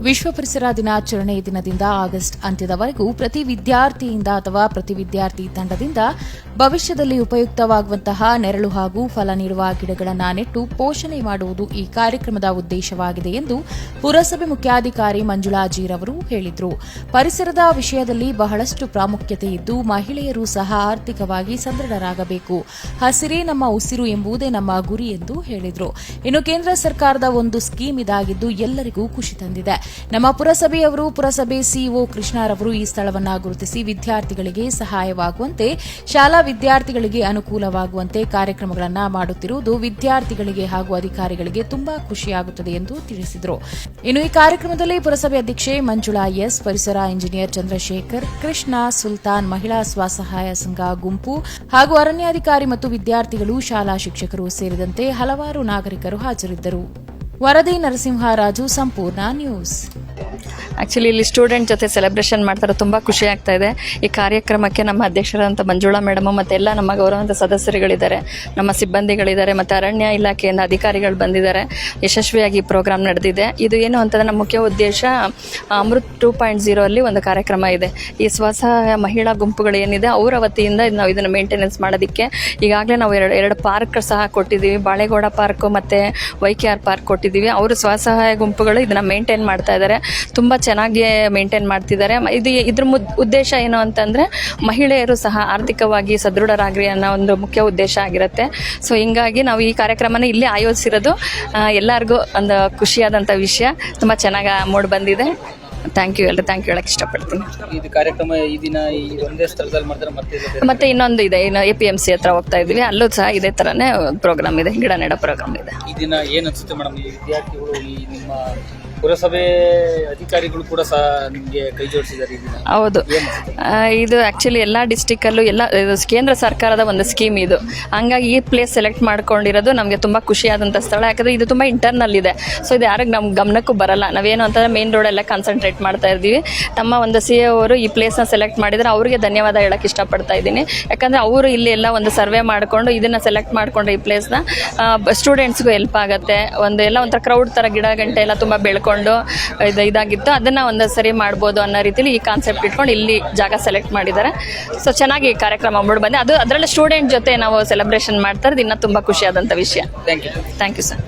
ವಿಶ್ವ ಪರಿಸರ ದಿನಾಚರಣೆ ದಿನದಿಂದ ಆಗಸ್ಟ್ ಅಂತ್ಯದವರೆಗೂ ಪ್ರತಿ ವಿದ್ಯಾರ್ಥಿಯಿಂದ ಅಥವಾ ಪ್ರತಿ ವಿದ್ಯಾರ್ಥಿ ತಂಡದಿಂದ ಭವಿಷ್ಯದಲ್ಲಿ ಉಪಯುಕ್ತವಾಗುವಂತಹ ನೆರಳು ಹಾಗೂ ಫಲ ನೀಡುವ ಗಿಡಗಳನ್ನು ನೆಟ್ಟು ಪೋಷಣೆ ಮಾಡುವುದು ಈ ಕಾರ್ಯಕ್ರಮದ ಉದ್ದೇಶವಾಗಿದೆ ಎಂದು ಪುರಸಭೆ ಮುಖ್ಯಾಧಿಕಾರಿ ಮಂಜುಳಾ ಜೀರವರು ಹೇಳಿದರು. ಪರಿಸರದ ವಿಷಯದಲ್ಲಿ ಬಹಳಷ್ಟು ಪ್ರಾಮುಖ್ಯತೆ ಇದ್ದು ಮಹಿಳೆಯರು ಸಹ ಆರ್ಥಿಕವಾಗಿ ಸದೃಢರಾಗಬೇಕು. ಹಸಿರೇ ನಮ್ಮ ಉಸಿರು ಎಂಬುದೇ ನಮ್ಮ ಗುರಿ ಎಂದು ಹೇಳಿದರು. ಇನ್ನು ಕೇಂದ್ರ ಸರ್ಕಾರದ ಒಂದು ಸ್ಕೀಮ್ ಇದಾಗಿದ್ದು ಎಲ್ಲರಿಗೂ ಖುಷಿ ತಂದಿದೆ. ನಮ್ಮ ಪುರಸಭೆಯವರು ಪುರಸಭೆ ಸಿಇಒ ಕೃಷ್ಣರವರು ಈ ಸ್ಥಳವನ್ನು ಗುರುತಿಸಿ ವಿದ್ಯಾರ್ಥಿಗಳಿಗೆ ಸಹಾಯವಾಗುವಂತೆ ಶಾಲಾ ವಿದ್ಯಾರ್ಥಿಗಳಿಗೆ ಅನುಕೂಲವಾಗುವಂತೆ ಕಾರ್ಯಕ್ರಮಗಳನ್ನು ಮಾಡುತ್ತಿರುವುದು ವಿದ್ಯಾರ್ಥಿಗಳಿಗೆ ಹಾಗೂ ಅಧಿಕಾರಿಗಳಿಗೆ ತುಂಬಾ ಖುಷಿಯಾಗುತ್ತದೆ ಎಂದು ತಿಳಿಸಿದರು. ಇನ್ನು ಈ ಕಾರ್ಯಕ್ರಮದಲ್ಲಿ ಪುರಸಭೆ ಅಧ್ಯಕ್ಷೆ ಮಂಜುಳಾ ಎಸ್, ಪರಿಸರ ಇಂಜಿನಿಯರ್ ಚಂದ್ರಶೇಖರ್, ಕೃಷ್ಣ, ಸುಲ್ತಾನ್, ಮಹಿಳಾ ಸ್ವಸಹಾಯ ಸಂಘ ಗುಂಪು ಹಾಗೂ ಅರಣ್ಯಾಧಿಕಾರಿ ಮತ್ತು ವಿದ್ಯಾರ್ಥಿಗಳು, ಶಾಲಾ ಶಿಕ್ಷಕರು ಸೇರಿದಂತೆ ಹಲವಾರು ನಾಗರಿಕರು ಹಾಜರಿದ್ದರು. ವರದಿ ನರಸಿಂಹರಾಜು, ಸಂಪೂರ್ಣ ನ್ಯೂಸ್. ಆ್ಯಕ್ಚುಲಿ ಇಲ್ಲಿ ಸ್ಟೂಡೆಂಟ್ ಜೊತೆ ಸೆಲೆಬ್ರೇಷನ್ ಮಾಡ್ತಾರೆ, ತುಂಬ ಖುಷಿ ಆಗ್ತಾ ಇದೆ. ಈ ಕಾರ್ಯಕ್ರಮಕ್ಕೆ ನಮ್ಮ ಅಧ್ಯಕ್ಷರಾದಂಥ ಮಂಜುಳಾ ಮೇಡಮ್ ಮತ್ತು ಎಲ್ಲ ನಮ್ಮ ಗೌರವಂತ ಸದಸ್ಯರುಗಳಿದ್ದಾರೆ, ನಮ್ಮ ಸಿಬ್ಬಂದಿಗಳಿದ್ದಾರೆ ಮತ್ತು ಅರಣ್ಯ ಇಲಾಖೆಯಿಂದ ಅಧಿಕಾರಿಗಳು ಬಂದಿದ್ದಾರೆ. ಯಶಸ್ವಿಯಾಗಿ ಈ ಪ್ರೋಗ್ರಾಮ್ ನಡೆದಿದೆ. ಇದು ಏನು ಅಂತಂದರೆ ನಮ್ಮ ಮುಖ್ಯ ಉದ್ದೇಶ ಅಮೃತ್ 2.0 ಅಲ್ಲಿ ಒಂದು ಕಾರ್ಯಕ್ರಮ ಇದೆ. ಈ ಸ್ವಸಹಾಯ ಮಹಿಳಾ ಗುಂಪುಗಳು ಏನಿದೆ ಅವರ ವತಿಯಿಂದ ನಾವು ಇದನ್ನು ಮೇಂಟೆನೆನ್ಸ್ ಮಾಡೋದಕ್ಕೆ ಈಗಾಗಲೇ ನಾವು ಎರಡು ಪಾರ್ಕ್ ಸಹ ಕೊಟ್ಟಿದ್ದೀವಿ. ಬಾಳೆಗೌಡ ಪಾರ್ಕು ಮತ್ತು YKR ಪಾರ್ಕ್ ಕೊಟ್ಟಿದ್ದೀವಿ. ಅವರು ಸ್ವಸಹಾಯ ಗುಂಪುಗಳು ಇದನ್ನು ಮೇಂಟೈನ್ ಮಾಡ್ತಾ ಇದ್ದಾರೆ, ತುಂಬ ಚೆನ್ನಾಗಿ ಮೇಂಟೈನ್ ಮಾಡ್ತಿದ್ದಾರೆ. ಇದ್ರ ಉದ್ದೇಶ ಏನು ಅಂತಂದರೆ ಮಹಿಳೆಯರು ಸಹ ಆರ್ಥಿಕವಾಗಿ ಸದೃಢರಾಗ್ರಿ ಅನ್ನೋ ಒಂದು ಮುಖ್ಯ ಉದ್ದೇಶ ಆಗಿರುತ್ತೆ. ಸೊ ಹಿಂಗಾಗಿ ನಾವು ಈ ಕಾರ್ಯಕ್ರಮನ ಇಲ್ಲಿ ಆಯೋಜಿಸಿರೋದು ಎಲ್ಲರಿಗೂ ಒಂದು ಖುಷಿಯಾದಂಥ ವಿಷಯ. ತುಂಬ ಚೆನ್ನಾಗಿ ಮೂಡಿ ಬಂದಿದೆ. ಥ್ಯಾಂಕ್ ಯು ಹೇಳಕ್ಕೆ ಇಷ್ಟಪಡ್ತೀನಿ. ಇದು ಕಾರ್ಯಕ್ರಮ ಈ ದಿನ ಈ ಒಂದೇ ಸ್ಥಳದಲ್ಲಿ ಮಾಡ್ತಾರೆ, ಮತ್ತೆ ಇನ್ನೊಂದು ಇದೆ, ಇನ್ನು APMC ಹತ್ರ ಹೋಗ್ತಾ ಇದ್ವಿ, ಅಲ್ಲೂ ಸಹ ಇದೇ ಥರನೇ ಪ್ರೋಗ್ರಾಮ್ ಇದೆ, ಗಿಡ ನೆಡೋ ಪ್ರೋಗ್ರಾಮ್ ಇದೆ. ಈ ದಿನ ಏನು ಅನಿಸುತ್ತೆ ಮೇಡಮ್, ಈ ವಿದ್ಯಾರ್ಥಿಗಳು ಈ ನಿಮ್ಮ ಪುರಸಭೆ ಅಧಿಕಾರಿಗಳು ಕೂಡ ಸಹ ನಿಮಗೆ ಕೈ ಜೋಡಿಸಿದ್ದಾರೆ? ಹೌದು, ಇದು ಆ್ಯಕ್ಚುಲಿ ಎಲ್ಲ ಡಿಸ್ಟಿಕಲ್ಲೂ ಇದು ಕೇಂದ್ರ ಸರ್ಕಾರದ ಒಂದು ಸ್ಕೀಮ್ ಇದು. ಹಂಗಾಗಿ ಈ ಪ್ಲೇಸ್ ಸೆಲೆಕ್ಟ್ ಮಾಡ್ಕೊಂಡಿರೋದು ನಮಗೆ ತುಂಬ ಖುಷಿಯಾದಂಥ ಸ್ಥಳ. ಯಾಕಂದರೆ ಇದು ತುಂಬ ಇಂಟರ್ನಲ್ ಇದೆ. ಸೊ ಇದು ಯಾರಿಗೆ ನಮ್ಮ ಗಮನಕ್ಕೂ ಬರಲ್ಲ. ನಾವೇನು ಅಂತಂದರೆ ಮೇನ್ ರೋಡೆಲ್ಲ ಕಾನ್ಸಂಟ್ರೇಟ್ ಮಾಡ್ತಾ ಇದ್ದೀವಿ. ನಮ್ಮ ಒಂದು CEO ಅವರು ಈ ಪ್ಲೇಸ್ನ ಸೆಲೆಕ್ಟ್ ಮಾಡಿದರೆ ಅವರಿಗೆ ಧನ್ಯವಾದ ಹೇಳಕ್ಕೆ ಇಷ್ಟಪಡ್ತಾ ಇದ್ದೀನಿ. ಯಾಕಂದರೆ ಅವರು ಇಲ್ಲಿ ಎಲ್ಲ ಒಂದು ಸರ್ವೆ ಮಾಡಿಕೊಂಡು ಇದನ್ನು ಸೆಲೆಕ್ಟ್ ಮಾಡಿಕೊಂಡ್ರೆ ಈ ಪ್ಲೇಸ್ನ ಸ್ಟೂಡೆಂಟ್ಸ್ಗೂ ಹೆಲ್ಪ್ ಆಗುತ್ತೆ. ಒಂಥರ ಕ್ರೌಡ್ ಥರ ಗಿಡ ಗಂಟೆ ಎಲ್ಲ ತುಂಬ ಬೆಳ್ಕೊಂಡು ಇದಾಗಿತ್ತು, ಅದನ್ನು ಒಂದು ಸರಿ ಮಾಡ್ಬೋದು ಅನ್ನೋ ರೀತಿಲಿ ಈ ಕಾನ್ಸೆಪ್ಟ್ ಇಟ್ಕೊಂಡು ಇಲ್ಲಿ ಜಾಗ ಸೆಲೆಕ್ಟ್ ಮಾಡಿದ್ದಾರೆ. ಸೊ ಚೆನ್ನಾಗಿ ಕಾರ್ಯಕ್ರಮ ಮಾಡಿ ಬಂದೆ. ಅದರಲ್ಲಿ ಸ್ಟೂಡೆಂಟ್ ಜೊತೆ ನಾವು ಸೆಲೆಬ್ರೇಷನ್ ಮಾಡ್ತಾ ಇರೋದು ಇನ್ನೂ ತುಂಬ ಖುಷಿಯಾದಂಥ ವಿಷಯ. Thank you sir.